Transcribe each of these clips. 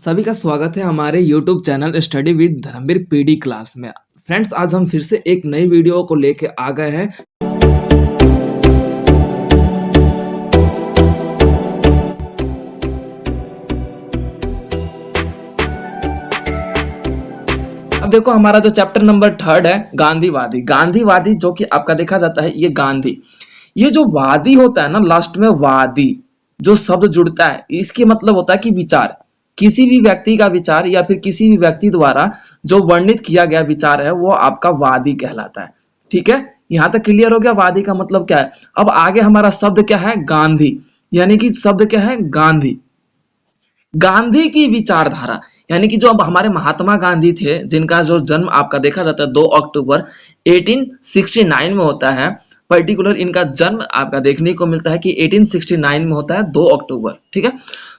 सभी का स्वागत है हमारे YouTube channel study with Dharmveer PD class में। फ्रेंड्स, आज हम फिर से एक नई वीडियो को लेके आ गए हैं। अब देखो, हमारा जो चैप्टर नंबर 3 है गांधीवादी। गांधीवादी जो कि आपका देखा जाता है ये गांधी, ये जो वादी होता है ना, लास्ट में वादी जो शब्द जुड़ता है, इसके मतलब होता है कि विचार, किसी भी व्यक्ति का विचार या फिर किसी भी व्यक्ति द्वारा जो वर्णित किया गया विचार है वो आपका वादी कहलाता है। ठीक है, यहां तक क्लियर हो गया वादी का मतलब क्या है। अब आगे हमारा शब्द क्या है, गांधी, यानी कि शब्द क्या है, गांधी। गांधी की विचारधारा यानी कि जो अब हमारे महात्मा गांधी थे, जिनका जो जन्म आपका देखा जाता है 2 अक्टूबर 1869 में होता है। पर्टिकुलर इनका जन्म आपका देखने को मिलता है कि 1869 में होता है 2 अक्टूबर। ठीक है,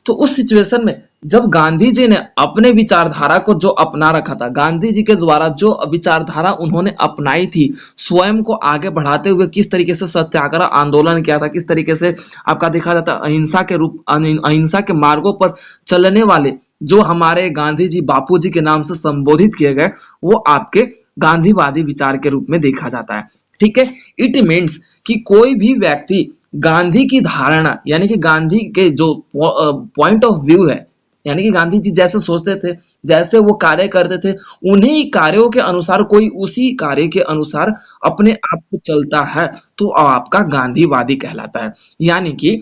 तो उस सिचुएशन में जब गांधी जी ने अपने विचारधारा को जो अपना रखा था, गांधी जी के द्वारा जो विचारधारा उन्होंने अपनाई थी, स्वयं को आगे बढ़ाते हुए किस तरीके से सत्याग्रह आंदोलन किया था, किस तरीके से आपका देखा जाता है अहिंसा के मार्गों पर चलने वाले जो हमारे गांधी जी बापू जी के नाम से संबोधित किए गए, वो आपके गांधीवादी विचार के रूप में देखा जाता है। ठीक है, इट मीन्स कि कोई भी व्यक्ति गांधी की धारणा यानी कि गांधी के जो पॉइंट ऑफ व्यू है, यानी कि गांधी जी जैसे सोचते थे, जैसे वो कार्य करते थे, उन्हीं कार्यों के अनुसार कोई उसी कार्य के अनुसार अपने आप को चलता है तो आपका गांधीवादी कहलाता है। यानी कि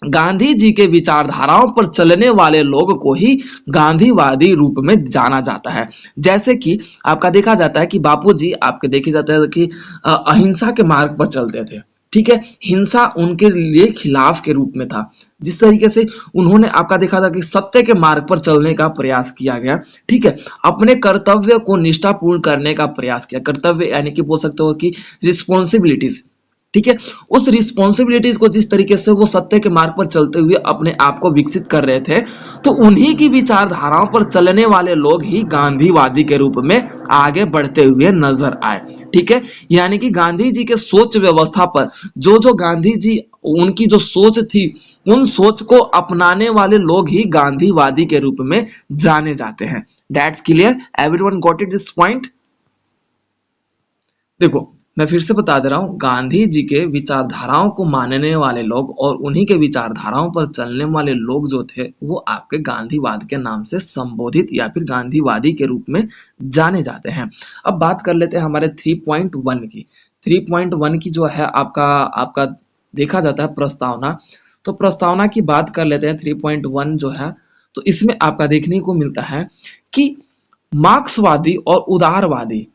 गांधी जी के विचारधाराओं पर चलने वाले लोग को ही गांधीवादी रूप में जाना जाता है। जैसे कि आपका देखा जाता है कि बापू जी आपके देखे जाते हैं कि अहिंसा के मार्ग पर चलते थे। ठीक है, हिंसा उनके लिए खिलाफ के रूप में था। जिस तरीके से उन्होंने आपका देखा था कि सत्य के मार्ग पर चलने का प्रयास किया गया। ठीक है, अपने कर्तव्य को निष्ठापूर्ण करने का प्रयास किया। कर्तव्य यानी कि बोल सकते हो कि रिस्पॉन्सिबिलिटीज। ठीक है, उस रिस्पॉन्सिबिलिटीज को जिस तरीके से वो सत्य के मार्ग पर चलते हुए अपने आप को विकसित कर रहे थे, तो उन्हीं की विचारधाराओं पर चलने वाले लोग ही गांधीवादी के रूप में आगे बढ़ते हुए नजर आए। ठीक है, यानी कि गांधी जी के सोच व्यवस्था पर जो गांधी जी उनकी जो सोच थी, उन सोच को अपनाने वाले लोग ही गांधीवादी के रूप में जाने जाते हैं। That's clear, everyone got it this point. देखो, मैं फिर से बता दे रहा हूं, गांधी जी के विचारधाराओं को मानने वाले लोग और उन्हीं के विचारधाराओं पर चलने वाले लोग जो थे, वो आपके गांधीवाद के नाम से संबोधित या फिर गांधीवादी के रूप में जाने जाते हैं। अब बात कर लेते हैं हमारे 3.1 की। 3.1 की जो है आपका आपका देखा जाता है प्रस्तावना। तो प्रस्तावना की बात कर लेते हैं। 3.1 जो है, तो इसमें आपका देखने को मिलता है कि मार्क्सवादी और उदारवादी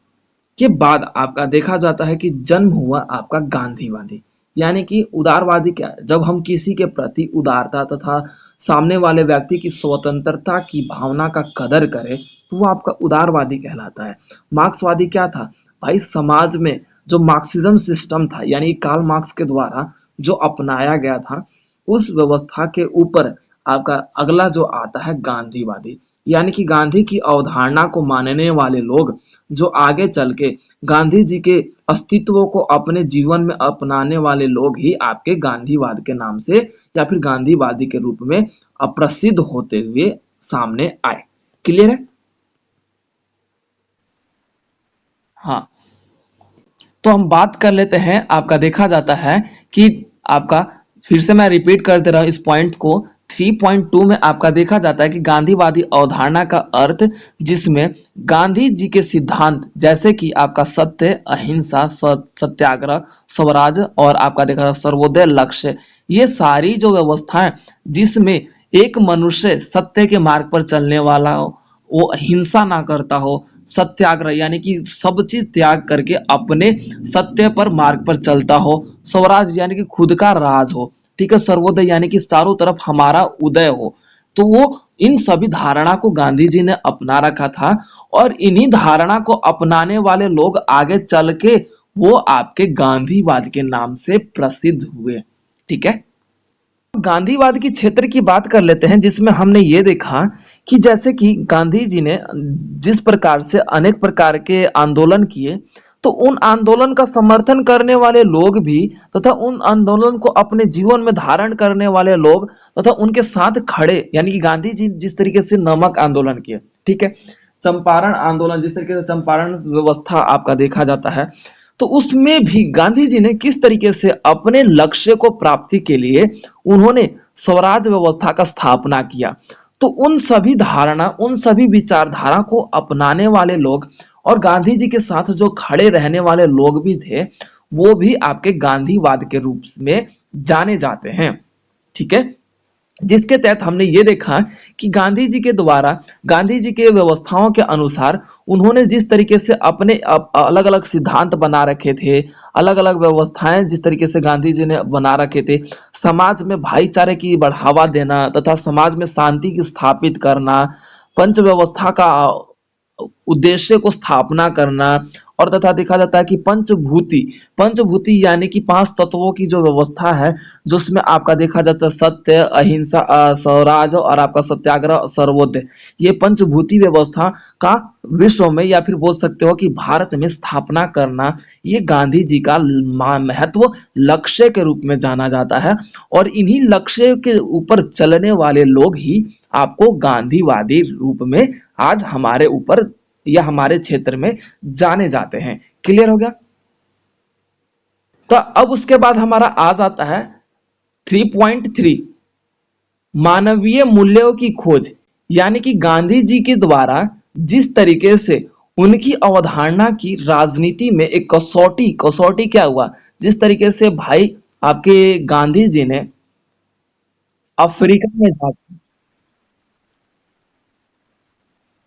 के बाद आपका देखा जाता है कि जन्म हुआ आपका गांधीवादी। यानी कि उदारवादी क्या है, जब हम किसी के प्रति उदारता तथा सामने वाले व्यक्ति की स्वतंत्रता की भावना का कदर करें, तो वो आपका उदारवादी कहलाता है। मार्क्सवादी क्या था भाई, समाज में जो मार्क्सिज्म सिस्टम था, यानी कार्ल मार्क्स के द्वारा जो अपनाया गया था, उस व्यवस्था के ऊपर आपका अगला जो आता है गांधीवादी। यानी कि गांधी की अवधारणा को मानने वाले लोग जो आगे चल के गांधी जी के अस्तित्व को अपने जीवन में अपनाने वाले लोग ही आपके गांधीवाद के नाम से या फिर गांधीवादी के रूप में प्रसिद्ध होते हुए सामने आए। क्लियर है? हाँ, तो हम बात कर लेते हैं। आपका देखा जाता है कि आपका फिर से मैं रिपीट कर दे रहा हूं इस पॉइंट को। 3.2 में आपका देखा जाता है कि गांधीवादी अवधारणा का अर्थ, जिसमें गांधी जी के सिद्धांत जैसे कि आपका सत्य, अहिंसा, सत्याग्रह, स्वराज और आपका देखा जाता सर्वोदय लक्ष्य, ये सारी जो व्यवस्थाएं जिसमें एक मनुष्य सत्य के मार्ग पर चलने वाला हो, वो हिंसा ना करता हो, सत्याग्रह यानी कि सब चीज त्याग करके अपने सत्य पर मार्ग पर चलता हो, स्वराज यानी कि खुद का राज हो, ठीक है, सर्वोदय यानी कि चारों तरफ हमारा उदय हो, तो वो इन सभी धारणा को गांधी जी ने अपना रखा था। और इन्हीं धारणा को अपनाने वाले लोग आगे चल के वो आपके गांधीवाद के नाम से प्रसिद्ध हुए। ठीक है, गांधीवाद की क्षेत्र की बात कर लेते हैं, जिसमें हमने ये देखा कि जैसे कि गांधी जी ने जिस प्रकार से अनेक प्रकार के आंदोलन किए, तो उन आंदोलन का समर्थन करने वाले लोग भी तथा उन आंदोलन को अपने जीवन में धारण करने वाले लोग तथा उनके साथ खड़े, यानी कि गांधी जी जिस तरीके से नमक आंदोलन किए, ठीक है, चंपारण आंदोलन, जिस तरीके से चंपारण व्यवस्था आपका देखा जाता है, तो उसमें भी गांधी जी ने किस तरीके से अपने लक्ष्य को प्राप्ति के लिए उन्होंने स्वराज व्यवस्था का स्थापना किया। तो उन सभी धारणा, उन सभी विचारधारा को अपनाने वाले लोग और गांधी जी के साथ जो खड़े रहने वाले लोग भी थे, वो भी आपके गांधीवाद के रूप में जाने जाते हैं, ठीक है। जिसके तहत हमने ये देखा कि गांधी जी के द्वारा, गांधी जी के व्यवस्थाओं के अनुसार उन्होंने जिस तरीके से अपने अलग अलग सिद्धांत बना रखे थे, अलग अलग व्यवस्थाएं जिस तरीके से गांधी जी ने बना रखे थे, समाज में भाईचारे की बढ़ावा देना तथा समाज में शांति की स्थापित करना, पंच व्यवस्था का उद्देश्य को स्थापना करना, और तथा देखा जाता है कि पंचभूति, पंचभूति यानी कि पांच तत्वों की जो व्यवस्था है, जो उसमें आपका देखा जाता है सत्य, अहिंसा, स्वराज और आपका सत्याग्रह, सर्वोदय, ये पंचभूति व्यवस्था का विश्व में या फिर बोल सकते हो कि भारत में स्थापना करना, ये गांधी जी का महत्व लक्ष्य के रूप में जाना जाता है। और इन्हीं लक्ष्य के ऊपर चलने वाले लोग ही आपको गांधीवादी रूप में आज हमारे ऊपर या हमारे क्षेत्र में जाने जाते हैं। क्लियर हो गया? तो अब उसके बाद हमारा आ जाता है 3.3, मानवीय मूल्यों की खोज, यानी कि गांधी जी के द्वारा जिस तरीके से उनकी अवधारणा की राजनीति में एक कसौटी, कसौटी क्या हुआ, जिस तरीके से भाई आपके गांधी जी ने अफ्रीका में जाकर,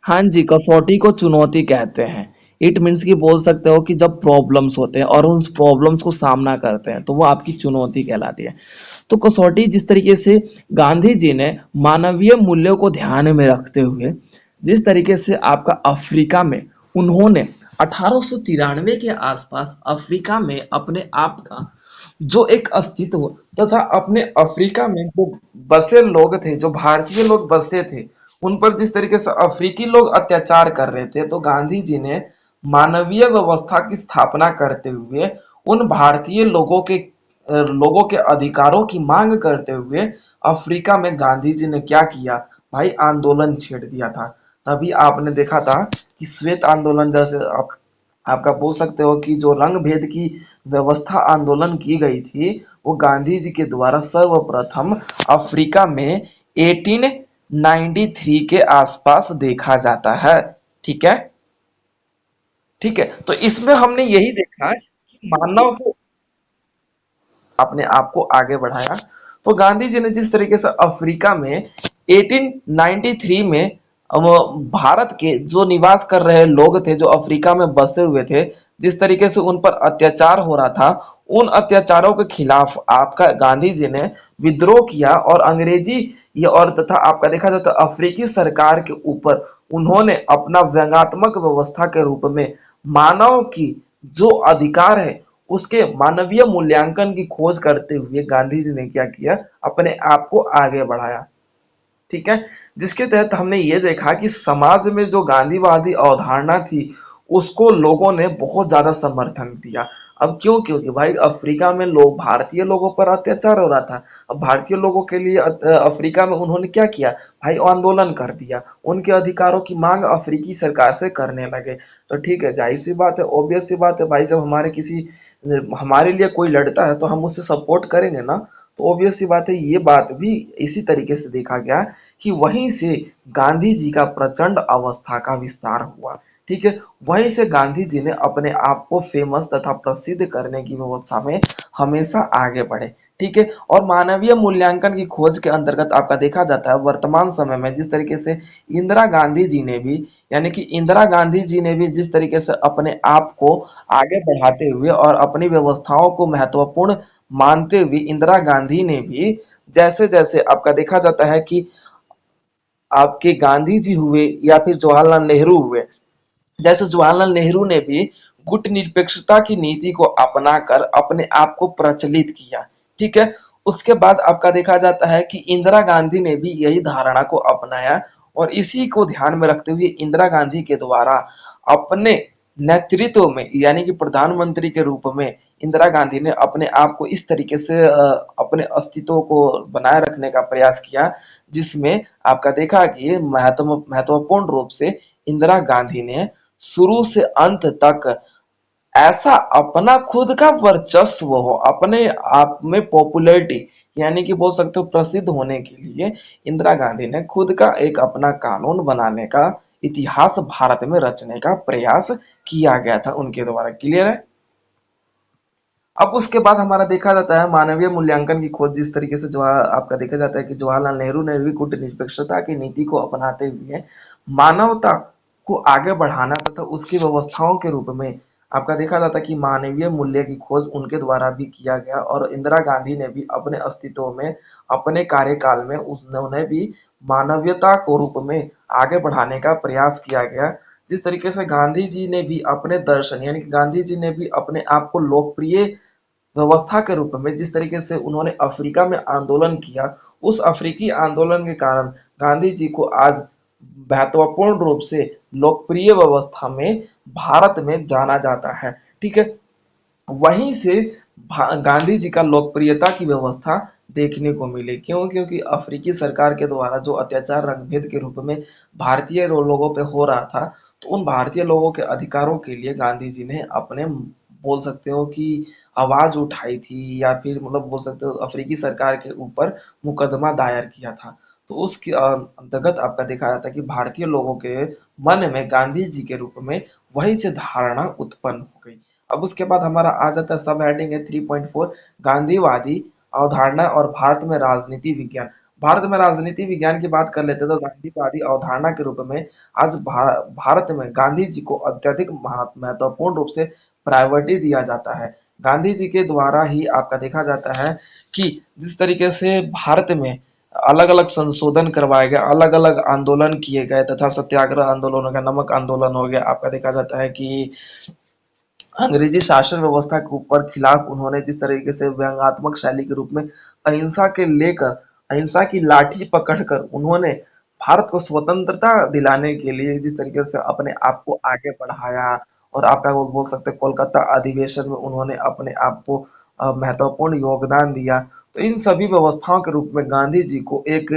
हाँ जी, कसौटी को चुनौती कहते हैं। इट मीन्स कि बोल सकते हो कि जब प्रॉब्लम्स होते हैं और उन प्रॉब्लम्स को सामना करते हैं तो वो आपकी चुनौती कहलाती है। तो कसौटी जिस तरीके से गांधी जी ने मानवीय मूल्यों को ध्यान में रखते हुए जिस तरीके से आपका अफ्रीका में उन्होंने 1893 के आसपास अफ्रीका में अपने आप का जो एक अस्तित्व तथा अपने अफ्रीका में जो बसे लोग थे, जो भारतीय लोग बसे थे, उन पर जिस तरीके से अफ्रीकी लोग अत्याचार कर रहे थे, तो गांधी जी ने मानवीय व्यवस्था की स्थापना करते हुए उन भारतीय लोगों के अधिकारों की मांग करते हुए अफ्रीका में गांधी जी ने क्या किया भाई, आंदोलन छेड़ दिया था। तभी आपने देखा था कि श्वेत आंदोलन जैसे आपका बोल सकते हो कि जो रंग भेद की व्यवस्था आंदोलन की गई थी, वो गांधी जी के द्वारा सर्वप्रथम अफ्रीका में 1893 के आसपास देखा जाता है। ठीक है, ठीक है। तो इसमें हमने यही देखा कि मानव को अपने आप को आगे बढ़ाया। तो गांधी जी ने जिस तरीके से अफ्रीका में 1893 में भारत के जो निवास कर रहे लोग थे, जो अफ्रीका में बसे हुए थे, जिस तरीके से उन पर अत्याचार हो रहा था, उन अत्याचारों के खिलाफ आपका गांधी जी ने विद्रोह किया और अंग्रेजी ये और तथा आपका देखा जाता है अफ्रीकी सरकार के ऊपर उन्होंने अपना व्यंग्यात्मक व्यवस्था के रूप में मानव की जो अधिकार है उसके मानवीय मूल्यांकन की खोज करते हुए गांधी जी ने क्या किया, अपने आप को आगे बढ़ाया। ठीक है, जिसके तहत हमने ये देखा कि समाज में जो गांधीवादी अवधारणा थी उसको लोगों ने बहुत ज्यादा समर्थन दिया। अब क्यों? क्योंकि भाई अफ्रीका में लोग, भारतीय लोगों पर अत्याचार हो रहा था। अब भारतीय लोगों के लिए अफ्रीका में उन्होंने क्या किया भाई, आंदोलन कर दिया, उनके अधिकारों की मांग अफ्रीकी सरकार से करने लगे। तो ठीक है, जाहिर सी बात है, ऑब्वियस सी बात है भाई, जब हमारे लिए कोई लड़ता है तो हम उसे सपोर्ट करेंगे ना। तो ऑब्वियस सी बात है, ये बात भी इसी तरीके से देखा गया कि वहीं से गांधी जी का प्रचंड अवस्था का विस्तार हुआ। ठीक है, वहीं से गांधी जी ने अपने आप को फेमस तथा प्रसिद्ध करने की व्यवस्था में हमेशा आगे बढ़े। ठीक है, और मानवीय मूल्यांकन की खोज के अंतर्गत आपका देखा जाता है वर्तमान समय में जिस तरीके से इंदिरा गांधी जी ने भी, यानी कि इंदिरा गांधी जी ने भी जिस तरीके से अपने आप को आगे बढ़ाते हुए और अपनी व्यवस्थाओं को महत्वपूर्ण मानते हुए इंदिरा गांधी ने भी, जैसे जैसे आपका देखा जाता है कि आपके गांधी जी हुए या फिर जवाहरलाल नेहरू हुए, जैसे जवाहरलाल नेहरू ने भी गुट निरपेक्षता की नीति को अपनाकर अपने आप को प्रचलित किया। ठीक है, उसके बाद आपका देखा जाता है कि इंदिरा गांधी ने भी यही धारणा को अपनाया और इसी को ध्यान में रखते हुए इंदिरा गांधी के द्वारा अपने नेतृत्व में यानी कि प्रधानमंत्री के रूप में इंदिरा गांधी ने अपने आप को इस तरीके से अपने अस्तित्व को बनाए रखने का प्रयास किया, जिसमें आपका देखा कि महत्वपूर्ण रूप से इंदिरा गांधी ने शुरू से अंत तक ऐसा अपना खुद का वर्चस्व हो, अपने आप में पॉपुलैरिटी यानी कि बोल सकते हो प्रसिद्ध होने के लिए इंदिरा गांधी ने खुद का एक अपना कानून बनाने का इतिहास भारत में रचने का प्रयास किया गया था उनके द्वारा। क्लियर है? अब उसके बाद हमारा देखा जाता है मानवीय मूल्यांकन की खोज, जिस तरीके से जो आपका देखा जाता है कि जवाहरलाल नेहरू ने भी कूटनिरपेक्षता की नीति को अपनाते हुए मानवता को आगे बढ़ाना तथा उसकी व्यवस्थाओं के रूप में आपका देखा जाता है कि मानवीय मूल्य की खोज उनके द्वारा भी किया गया, और इंदिरा गांधी ने भी अपने अस्तित्व में अपने कार्यकाल में उन्होंने भी मानवीयता को रूप में आगे बढ़ाने का प्रयास किया गया। जिस तरीके से गांधी जी ने भी अपने दर्शन यानी कि गांधी जी ने भी अपने आप को लोकप्रिय व्यवस्था के रूप में, जिस तरीके से उन्होंने अफ्रीका में आंदोलन किया, उस अफ्रीकी आंदोलन के कारण गांधी जी को आज महत्वपूर्ण रूप से लोकप्रिय व्यवस्था में भारत में जाना जाता है। ठीक है, वहीं से गांधी जी का लोकप्रियता की व्यवस्था देखने को मिली। क्यों? क्योंकि अफ्रीकी सरकार के द्वारा जो अत्याचार रंगभेद के रूप में भारतीय लोगों पे हो रहा था, तो उन भारतीय लोगों के अधिकारों के लिए गांधी जी ने अपने बोल सकते हो कि आवाज उठाई थी, या फिर मतलब बोल सकते हो अफ्रीकी सरकार के ऊपर मुकदमा दायर किया था। तो उसके अंतर्गत आपका देखा जाता है कि भारतीय लोगों के मन में गांधी जी के रूप में वही से धारणा उत्पन्न हो गई। अब उसके बाद हमारा आ जाता है सब हेडिंग है 3.4 गांधीवादी अवधारणा और भारत में राजनीति विज्ञान। भारत में राजनीति विज्ञान की बात कर लेते हैं तो गांधीवादी अवधारणा के रूप में आज भारत में गांधी जी को अत्यधिक महत्वपूर्ण रूप से प्रायोरिटी दिया जाता है। गांधी जी के द्वारा ही आपका देखा जाता है कि जिस तरीके से भारत में अलग अलग संशोधन करवाए गए, अलग अलग आंदोलन किए गए तथा सत्याग्रह आंदोलन हो गया, नमक आंदोलन हो गया, आपका देखा जाता है कि अंग्रेजी शासन व्यवस्था के ऊपर खिलाफ उन्होंने जिस तरीके से व्यंग्यात्मक शैली के रूप में अहिंसा के लेकर अहिंसा की लाठी पकड़कर उन्होंने भारत को स्वतंत्रता दिलाने के लिए जिस तरीके से अपने आप को आगे बढ़ाया, और आपका वो बोल सकते हैं कोलकाता अधिवेशन में उन्होंने अपने आप को महत्वपूर्ण योगदान दिया। तो इन सभी व्यवस्थाओं के रूप में गांधी जी को एक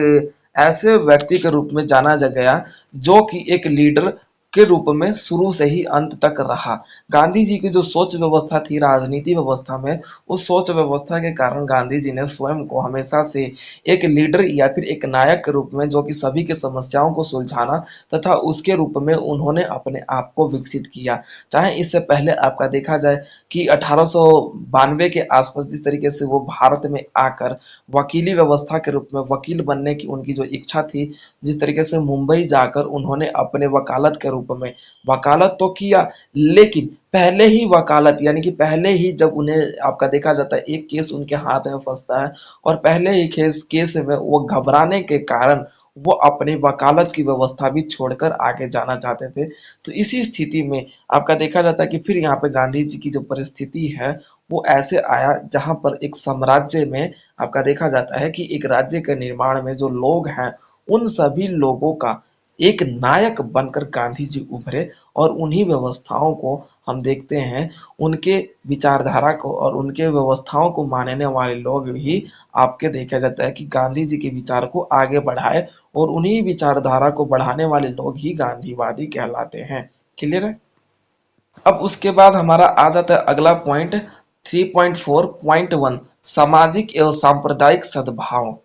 ऐसे व्यक्ति के रूप में जाना जा गया जो कि एक लीडर के रूप में शुरू से ही अंत तक रहा। गांधी जी की जो सोच व्यवस्था थी राजनीति व्यवस्था में, उस सोच व्यवस्था के कारण गांधी जी ने स्वयं को हमेशा से एक लीडर या फिर एक नायक के रूप में, जो कि सभी की समस्याओं को सुलझाना तथा उसके रूप में उन्होंने अपने आप को विकसित किया। चाहे इससे पहले आपका देखा जाए कि 1892 के आसपास जिस तरीके से वो भारत में आकर वकीली व्यवस्था के रूप में वकील बनने की उनकी जो इच्छा थी, जिस तरीके से मुंबई जाकर उन्होंने अपने वकालत के रूप में वकालत तो किया, लेकिन पहले ही वकालत यानी कि पहले ही जब उन्हें आपका देखा जाता है एक केस उनके हाथ में फंसता है, और पहले ही केस में वो घबराने के कारण वो अपनी वकालत की व्यवस्था भी छोड़कर आगे जाना चाहते थे। तो इसी स्थिति में आपका देखा जाता है कि फिर यहाँ पे गांधी जी की जो परिस्थिति है वो ऐसे आया, जहां पर एक साम्राज्य में आपका देखा जाता है कि एक राज्य के निर्माण में जो लोग हैं उन सभी लोगों का एक नायक बनकर गांधी जी उभरे, और उन्हीं व्यवस्थाओं को हम देखते हैं, उनके विचारधारा को और उनके व्यवस्थाओं को मानने वाले लोग भी आपके देखा जाता है कि गांधी जी के विचार को आगे बढ़ाए, और उन्हीं विचारधारा को बढ़ाने वाले लोग ही गांधीवादी कहलाते हैं। क्लियर है? अब उसके बाद हमारा आ जाता है अगला पॉइंट 3.4.1 सामाजिक एवं सांप्रदायिक सद्भाव।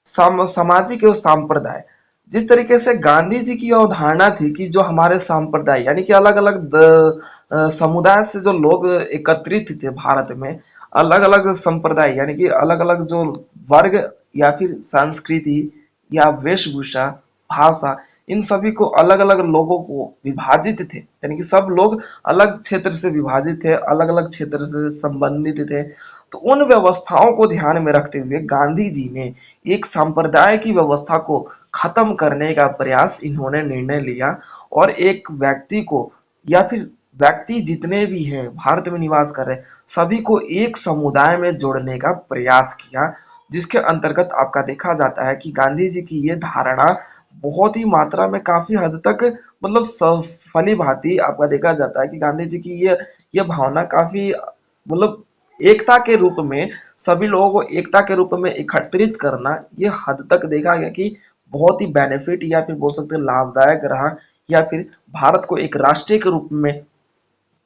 सामाजिक एवं सांप्रदाय, जिस तरीके से गांधी जी की अवधारणा थी कि जो हमारे संप्रदाय यानी कि अलग अलग समुदाय से जो लोग एकत्रित थे भारत में, अलग अलग संप्रदाय यानी कि अलग अलग जो वर्ग या फिर संस्कृति या वेशभूषा भाषा, इन सभी को अलग अलग लोगों को विभाजित थे, यानी कि सब लोग अलग क्षेत्र से विभाजित थे, अलग अलग क्षेत्र से संबंधित थे। तो उन व्यवस्थाओं को ध्यान में रखते हुए गांधी जी ने एक संप्रदाय की व्यवस्था को खत्म करने का प्रयास इन्होंने निर्णय लिया, और एक व्यक्ति को या फिर व्यक्ति जितने भी हैं भारत में निवास कर रहे सभी को एक समुदाय में जोड़ने का प्रयास किया, जिसके अंतर्गत आपका देखा जाता है कि गांधी जी की ये धारणा बहुत ही मात्रा में काफी हद तक मतलब फली भांति आपका देखा जाता है कि गांधी जी की ये भावना काफी मतलब एकता के रूप में, सभी लोगों को एकता के रूप में एकत्रित करना, ये हद तक देखा गया कि बहुत ही बेनिफिट या फिर बोल सकते हैं लाभदायक रहा, या फिर भारत को एक राष्ट्र के रूप में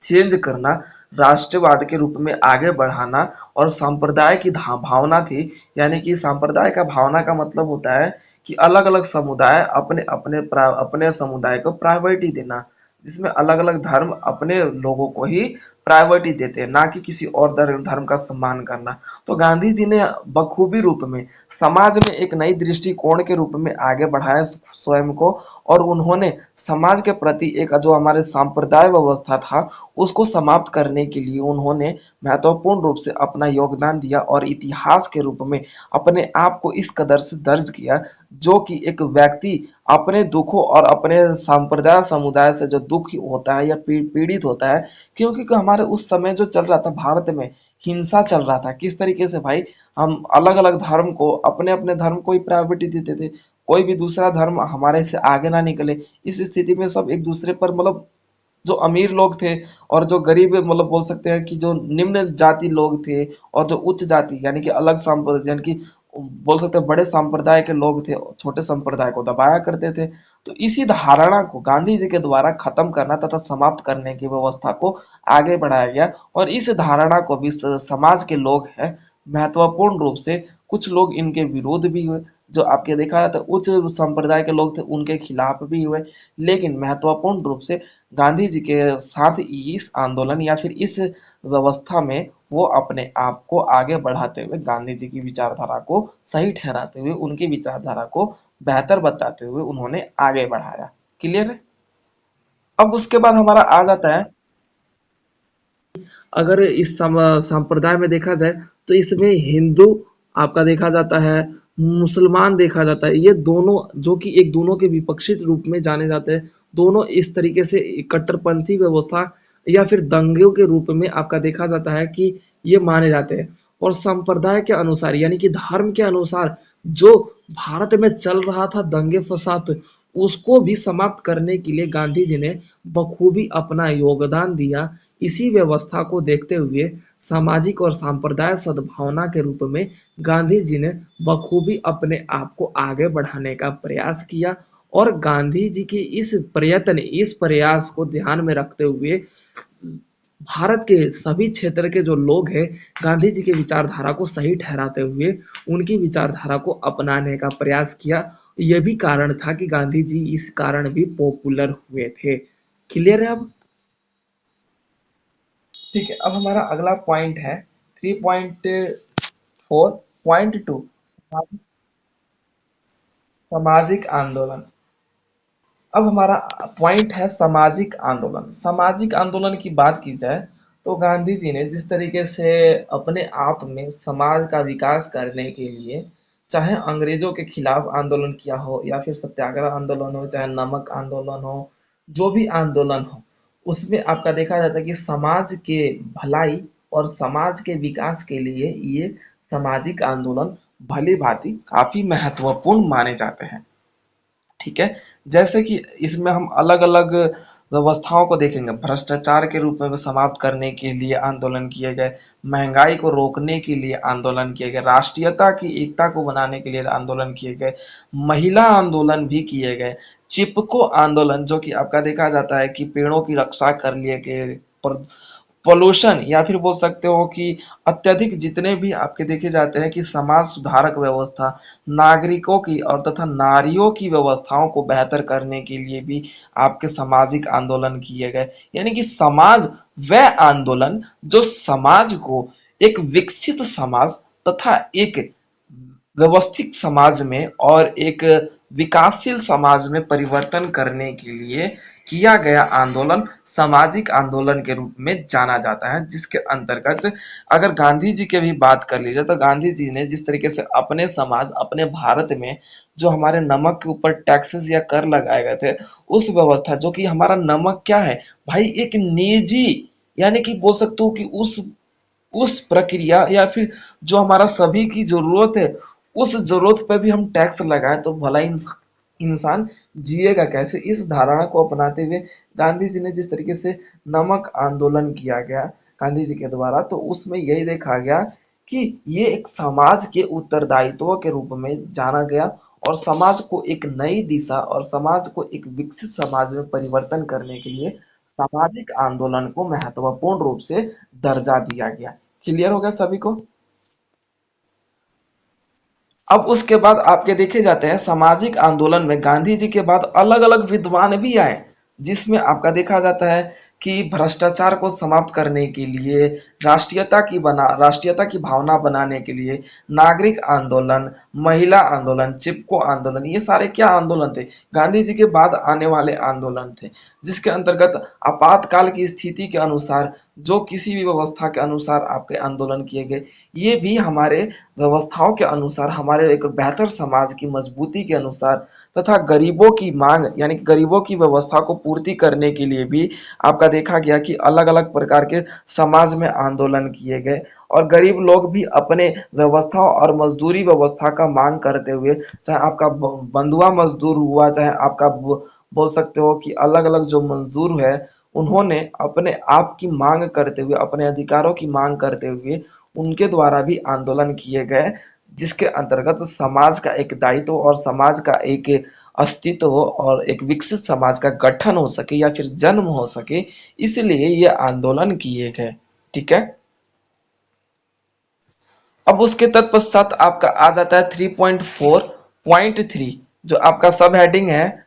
चेंज करना, राष्ट्रवाद के रूप में आगे बढ़ाना। और सांप्रदाय की भावना थी, यानी कि सांप्रदाय का भावना का मतलब होता है कि अलग अलग समुदाय अपने अपने अपने समुदाय को प्रायोरिटी देना, जिसमें अलग अलग धर्म अपने लोगों को ही प्रायोरिटी देते हैं, ना कि किसी और धर्म का सम्मान करना। तो गांधी जी ने बखूबी रूप में समाज में एक नई दृष्टिकोण के रूप में आगे बढ़ाया स्वयं को, और उन्होंने समाज के प्रति एक जो हमारे सांप्रदाय व्यवस्था था उसको समाप्त करने के लिए उन्होंने महत्वपूर्ण रूप से अपना योगदान दिया, और इतिहास के रूप में अपने आप को इस कदर से दर्ज किया, जो कि एक व्यक्ति अपने दुखों और अपने सांप्रदाय समुदाय से जो दुख होता है या पीड़ित होता है, क्योंकि हमारे उस समय जो चल रहा था भारत में, हिंसा चल रहा था, किस तरीके से भाई हम अलग अलग धर्म को, अपने अपने धर्म को ही प्रायोरिटी देते थे, कोई भी दूसरा धर्म हमारे से आगे ना निकले। इस स्थिति में सब एक दूसरे पर मतलब जो अमीर लोग थे और जो गरीब मतलब बोल सकते हैं कि जो निम्न जाति लोग थे और जो उच्च जाति यानी कि अलग संप्रदाय यानी कि बोल सकते हैं बड़े संप्रदाय के लोग थे, छोटे संप्रदाय को दबाया करते थे। तो इसी धारणा को गांधी जी के द्वारा खत्म करना तथा समाप्त करने की व्यवस्था को आगे बढ़ाया गया, और इस धारणा को भी समाज के लोग हैं महत्वपूर्ण रूप से, कुछ लोग इनके विरोध भी हुए, जो आपके देखा जाता है उच्च संप्रदाय के लोग थे उनके खिलाफ भी हुए, लेकिन महत्वपूर्ण रूप से गांधी जी के साथ इस आंदोलन या फिर इस व्यवस्था में वो अपने आप को आगे बढ़ाते हुए, गांधी जी की विचारधारा को सही ठहराते हुए, उनकी विचारधारा को बेहतर बताते हुए उन्होंने आगे बढ़ाया। क्लियर है? अब उसके बाद हमारा आ जाता है, अगर इस संप्रदाय में देखा जाए तो इसमें हिंदू आपका देखा जाता है, मुसलमान देखा जाता है, ये दोनों जो कि एक दोनों के विपक्षित रूप में जाने जाते हैं, दोनों इस तरीके से कट्टरपंथी व्यवस्था या फिर दंगों के रूप में आपका देखा जाता है कि ये माने जाते हैं। और संप्रदाय के अनुसार यानी कि धर्म के अनुसार जो भारत में चल रहा था दंगे फसाद, उसको भी समाप्त करने के लिए गांधी जी ने बखूबी अपना योगदान दिया। इसी व्यवस्था को देखते हुए सामाजिक और सांप्रदाय सद्भावना के रूप में गांधी जी ने बखूबी अपने आप को आगे बढ़ाने का प्रयास किया, और गांधी जी की इस प्रयास को ध्यान में रखते हुए भारत के सभी क्षेत्र के जो लोग हैं गांधी जी की विचारधारा को सही ठहराते हुए उनकी विचारधारा को अपनाने का प्रयास किया। यह भी कारण था कि गांधी जी इस कारण भी पॉपुलर हुए थे। क्लियर है अब? ठीक है, अब हमारा अगला पॉइंट है 3.4 पॉइंट टू, सामाजिक आंदोलन। अब हमारा पॉइंट है सामाजिक आंदोलन। सामाजिक आंदोलन की बात की जाए तो गांधी जी ने जिस तरीके से अपने आप में समाज का विकास करने के लिए चाहे अंग्रेजों के खिलाफ आंदोलन किया हो या फिर सत्याग्रह आंदोलन हो, चाहे नमक आंदोलन हो, जो भी आंदोलन हो, उसमें आपका देखा जाता है कि समाज के भलाई और समाज के विकास के लिए ये सामाजिक आंदोलन भली भांति काफी महत्वपूर्ण माने जाते हैं। ठीक है, जैसे कि इसमें हम अलग अलग व्यवस्थाओं को देखेंगे। भ्रष्टाचार के रूप में समाप्त करने के लिए आंदोलन किए गए, महंगाई को रोकने के लिए आंदोलन किए गए, राष्ट्रीयता की एकता को बनाने के लिए आंदोलन किए गए, महिला आंदोलन भी किए गए, चिपको आंदोलन जो कि आपका देखा जाता है कि पेड़ों की रक्षा कर लिए गए, पोल्यूशन या फिर बोल सकते हो कि अत्यधिक जितने भी आपके देखे जाते हैं कि समाज सुधारक व्यवस्था, नागरिकों की और तथा नारियों की व्यवस्थाओं को बेहतर करने के लिए भी आपके सामाजिक आंदोलन किए गए। यानी कि समाज वह आंदोलन जो समाज को एक विकसित समाज तथा एक व्यवस्थित समाज में और एक विकासशील समाज में परिवर्तन करने के लिए किया गया आंदोलन सामाजिक आंदोलन के रूप में जाना जाता है, जिसके अंतर्गत अगर गांधी जी की भी बात कर ली जाए तो गांधी जी ने जिस तरीके से अपने समाज, अपने भारत में जो हमारे नमक के ऊपर टैक्सेस या कर लगाए गए थे, उस व्यवस्था जो कि हमारा नमक क्या है भाई, एक निजी यानी कि बोल सकते हो कि उस प्रक्रिया या फिर जो हमारा सभी की जरूरत है, उस जरूरत पे भी हम टैक्स लगाए तो भला इंसान जिएगा कैसे, इस धारणा को अपनाते हुए गांधी जी ने जिस तरीके से नमक आंदोलन किया गया गांधी जी के द्वारा, तो उसमें यही देखा गया कि ये एक समाज के उत्तरदायित्व के रूप में जाना गया और समाज को एक नई दिशा और समाज को एक विकसित समाज में परिवर्तन करने के लिए सामाजिक आंदोलन को महत्वपूर्ण रूप से दर्जा दिया गया। क्लियर हो गया सभी को? अब उसके बाद आपके देखे जाते हैं सामाजिक आंदोलन में गांधी जी के बाद अलग अलग विद्वान भी आए, जिसमें आपका देखा जाता है कि भ्रष्टाचार को समाप्त करने के लिए, राष्ट्रीयता की भावना बनाने के लिए नागरिक आंदोलन, महिला आंदोलन, चिपको आंदोलन, ये सारे क्या आंदोलन थे? गांधी जी के बाद आने वाले आंदोलन थे, जिसके अंतर्गत आपातकाल की स्थिति के अनुसार जो किसी भी व्यवस्था के अनुसार आपके आंदोलन किए गए, ये भी हमारे व्यवस्थाओं के अनुसार, हमारे एक बेहतर समाज की मजबूती के अनुसार तथा गरीबों की मांग यानी कि गरीबों की व्यवस्था को पूर्ति करने के लिए भी आपका देखा गया कि अलग अलग प्रकार के समाज में आंदोलन किए गए और गरीब लोग भी अपने व्यवस्था और मजदूरी व्यवस्था का मांग करते हुए, चाहे आपका बंधुआ मजदूर हुआ, चाहे आपका बोल सकते हो कि अलग अलग जो मजदूर है, उन्होंने अपने आप की मांग करते हुए, अपने अधिकारों की मांग करते हुए उनके द्वारा भी आंदोलन किए गए, जिसके अंतर्गत समाज का एक दायित्व और समाज का एक अस्तित्व और एक विकसित समाज का गठन हो सके या फिर जन्म हो सके, इसलिए ये आंदोलन किए गए। ठीक है। अब उसके तत्पश्चात आपका आ जाता है 3.4.3, जो आपका सब हेडिंग है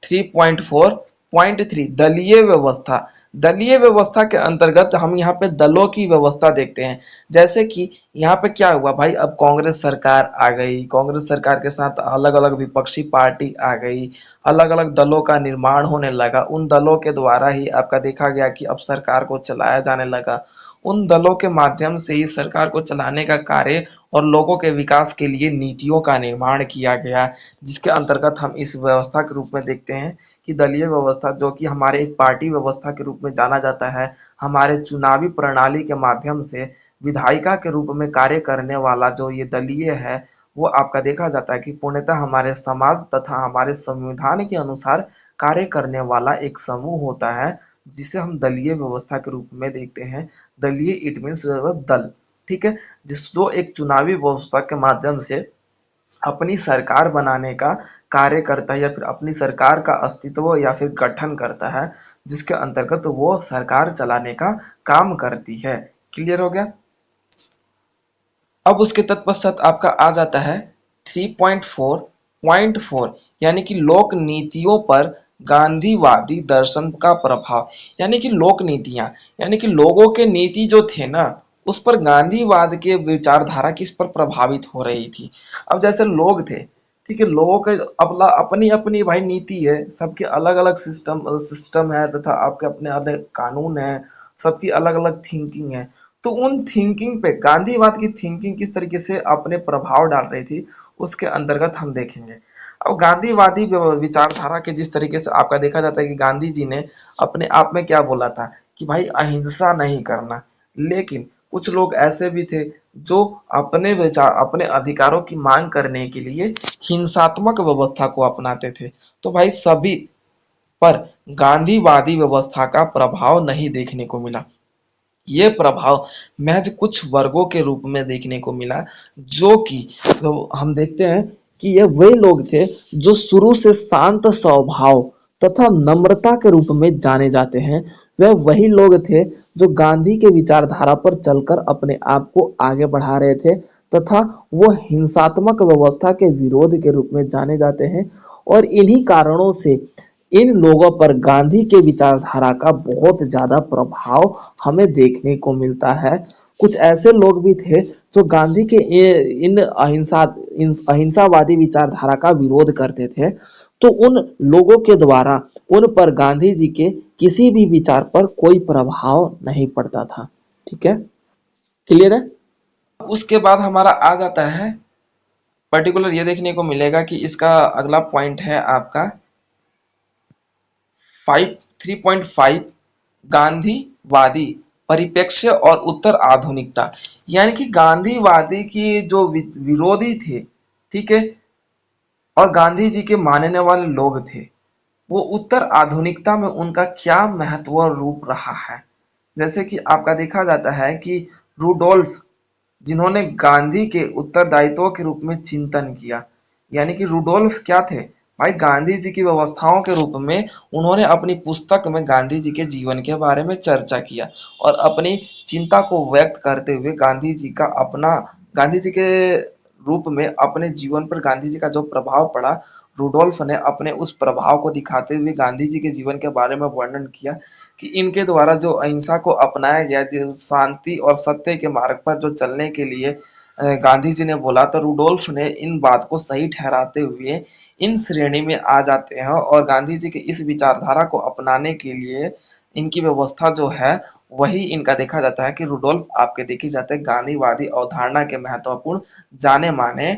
3.4.3 दलीय व्यवस्था। दलीय व्यवस्था के अंतर्गत हम यहाँ पे दलों की व्यवस्था देखते हैं। जैसे कि यहाँ पे क्या हुआ भाई, अब कांग्रेस सरकार आ गई, कांग्रेस सरकार के साथ अलग अलग विपक्षी पार्टी आ गई, अलग अलग दलों का निर्माण होने लगा, उन दलों के द्वारा ही आपका देखा गया कि अब सरकार को चलाया जाने लगा। उन दलों के माध्यम से ही सरकार को चलाने का कार्य और लोगों के विकास के लिए नीतियों का निर्माण किया गया, जिसके अंतर्गत हम इस व्यवस्था के रूप में देखते हैं कि दलीय व्यवस्था, जो कि हमारे एक पार्टी व्यवस्था के रूप में जाना जाता है, हमारे चुनावी प्रणाली के माध्यम से विधायिका के रूप में कार्य करने वाला जो ये दलीय है, वो आपका देखा जाता है कि पूर्णतः हमारे समाज तथा हमारे संविधान के अनुसार कार्य करने वाला एक समूह होता है, जिसे हम दलीय व्यवस्था के रूप में देखते हैं। दलीय इट मीन्स दल, ठीक है, जिस जो एक चुनावी व्यवस्था के माध्यम से अपनी सरकार बनाने का कार्य करता है या फिर अपनी सरकार का अस्तित्व या फिर गठन करता है, जिसके अंतर्गत वो सरकार चलाने का काम करती है। क्लियर हो गया? अब उसके तत्पश्चात आपका आ जाता है 3.4.4 यानी कि लोक नीतियों पर गांधीवादी दर्शन का प्रभाव। यानी कि लोक नीतियां, यानी कि लोगों के नीति जो थे ना, उस पर गांधीवाद के विचारधारा किस पर प्रभावित हो रही थी। अब जैसे लोग थे, ठीक है, लोगों के अपना अपनी अपनी भाई नीति है, सबके अलग अलग सिस्टम है तथा आपके अपने अपने कानून है, सबकी अलग अलग थिंकिंग है। तो उन थिंकिंग पे गांधीवाद की थिंकिंग किस तरीके से अपने प्रभाव डाल रही थी, उसके अंतर्गत हम देखेंगे। अब गांधीवादी विचारधारा के जिस तरीके से आपका देखा जाता है कि गांधी जी ने अपने आप में क्या बोला था कि भाई अहिंसा नहीं करना, लेकिन कुछ लोग ऐसे भी थे जो अपने विचार, अपने अधिकारों की मांग करने के लिए हिंसात्मक व्यवस्था को अपनाते थे। तो भाई सभी पर गांधीवादी व्यवस्था का प्रभाव नहीं देखने को मिला। ये प्रभाव महज कुछ वर्गों के रूप में देखने को मिला, जो कि तो हम देखते हैं कि ये वे लोग थे जो शुरू से शांत स्वभाव तथा नम्रता के रूप में जाने जाते हैं। वह वही लोग थे जो गांधी के विचारधारा पर चलकर अपने आप को आगे बढ़ा रहे थे तथा वो हिंसात्मक व्यवस्था के विरोध के रूप में जाने जाते हैं। और इन्हीं कारणों से इन लोगों पर गांधी के विचारधारा का बहुत ज्यादा प्रभाव हमें देखने को मिलता है। कुछ ऐसे लोग भी थे जो गांधी के इन अहिंसावादी विचारधारा का विरोध करते थे, तो उन लोगों के द्वारा उन पर गांधी जी के किसी भी विचार पर कोई प्रभाव नहीं पड़ता था। ठीक है, क्लियर है? उसके बाद हमारा आ जाता है पर्टिकुलर, ये देखने को मिलेगा कि इसका अगला पॉइंट है आपका 3.5 गांधीवादी परिप्रेक्ष्य और उत्तर आधुनिकता। यानी कि गांधीवादी की जो विरोधी थे, ठीक है, और गांधी जी के मानने वाले लोग थे, वो उत्तर आधुनिकता में उनका क्या महत्व और रूप रहा है। जैसे कि आपका देखा जाता है कि रूडोल्फ, जिन्होंने गांधी के उत्तरदायित्व के रूप में चिंतन किया, यानी कि रूडोल्फ क्या थे भाई, गांधी जी की व्यवस्थाओं के रूप में उन्होंने अपनी पुस्तक में गांधी जी के जीवन के बारे में चर्चा किया और अपनी चिंता को व्यक्त करते हुए गांधी जी के रूप में अपने जीवन पर गांधी जी का जो प्रभाव पड़ा, रूडोल्फ ने अपने उस प्रभाव को दिखाते हुए गांधी जी के जीवन के बारे में वर्णन किया कि इनके द्वारा जो अहिंसा को अपनाया गया, जो शांति और सत्य के मार्ग पर जो चलने के लिए गांधी जी ने बोला, तो रूडोल्फ ने इन बात को सही ठहराते हुए इन श्रेणी में आ जाते हैं और गांधी जी के इस विचारधारा को अपनाने के लिए इनकी व्यवस्था जो है वही इनका देखा जाता है कि रूडोल्फ आपके देखे जाते हैं गांधीवादी अवधारणा के महत्वपूर्ण जाने माने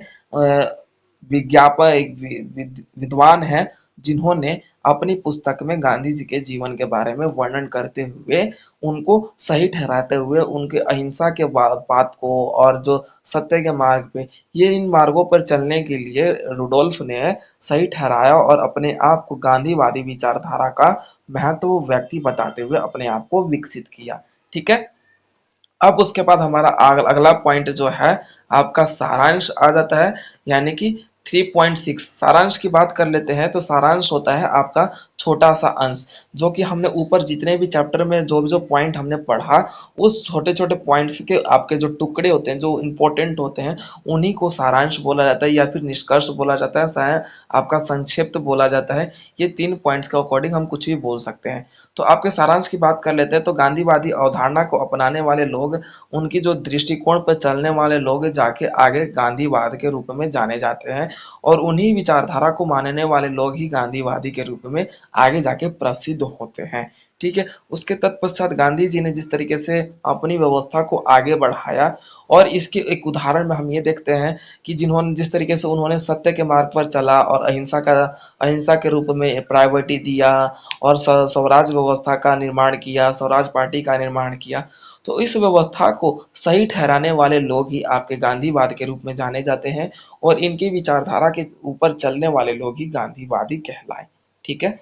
विद्वान है, जिन्होंने अपनी पुस्तक में गांधी जी के जीवन के बारे में वर्णन करते हुए उनको सही ठहराते हुए उनके अहिंसा के बात को और जो सत्य के मार्ग पे, ये इन मार्गों पर चलने के लिए रुडोल्फ ने सही ठहराया और अपने आप को गांधीवादी विचारधारा का महत्व व्यक्ति बताते हुए अपने आप को विकसित किया। ठीक है, अब उसके बाद हमारा अगला पॉइंट जो है आपका सारांश आ जाता है, यानी कि 3.6 सारांश की बात कर लेते हैं। तो सारांश होता है आपका छोटा सा अंश, जो कि हमने ऊपर जितने भी चैप्टर में जो भी जो पॉइंट हमने पढ़ा, उस छोटे छोटे पॉइंट्स के आपके जो टुकड़े होते हैं, जो इंपॉर्टेंट होते हैं, उन्हीं को सारांश बोला जाता है या फिर निष्कर्ष बोला जाता है, शायद आपका संक्षिप्त बोला जाता है। ये 3 पॉइंट्स के अकॉर्डिंग हम कुछ भी बोल सकते हैं। तो आपके सारांश की बात कर लेते हैं। तो गांधीवादी अवधारणा को अपनाने वाले लोग, उनकी जो दृष्टिकोण पर चलने वाले लोग जाके आगे गांधीवाद के रूप में जाने जाते हैं और उन्हीं विचारधारा को मानने वाले लोग ही गांधीवादी के रूप में आगे जाके प्रसिद्ध होते हैं। ठीक है, उसके तत्पश्चात गांधी जी ने जिस तरीके से अपनी व्यवस्था को आगे बढ़ाया, और इसके एक उदाहरण में हम ये देखते हैं कि जिन्होंने जिस तरीके से उन्होंने सत्य के मार्ग पर चला और अहिंसा के रूप में प्रायोरिटी दिया और स्वराज व्यवस्था का निर्माण किया, स्वराज पार्टी का निर्माण किया, तो इस व्यवस्था को सही ठहराने वाले लोग ही आपके गांधीवाद के रूप में जाने जाते हैं और इनकी विचारधारा के ऊपर चलने वाले लोग ही गांधीवादी कहलाए। ठीक है,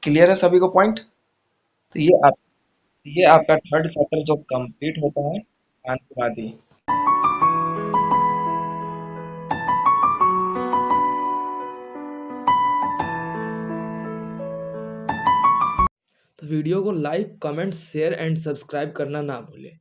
क्लियर है सभी को पॉइंट। तो ये आपका थर्ड चैप्टर जो कंप्लीट होता है, गांधीवादी। तो वीडियो को like, comment, share and subscribe करना ना भूलें।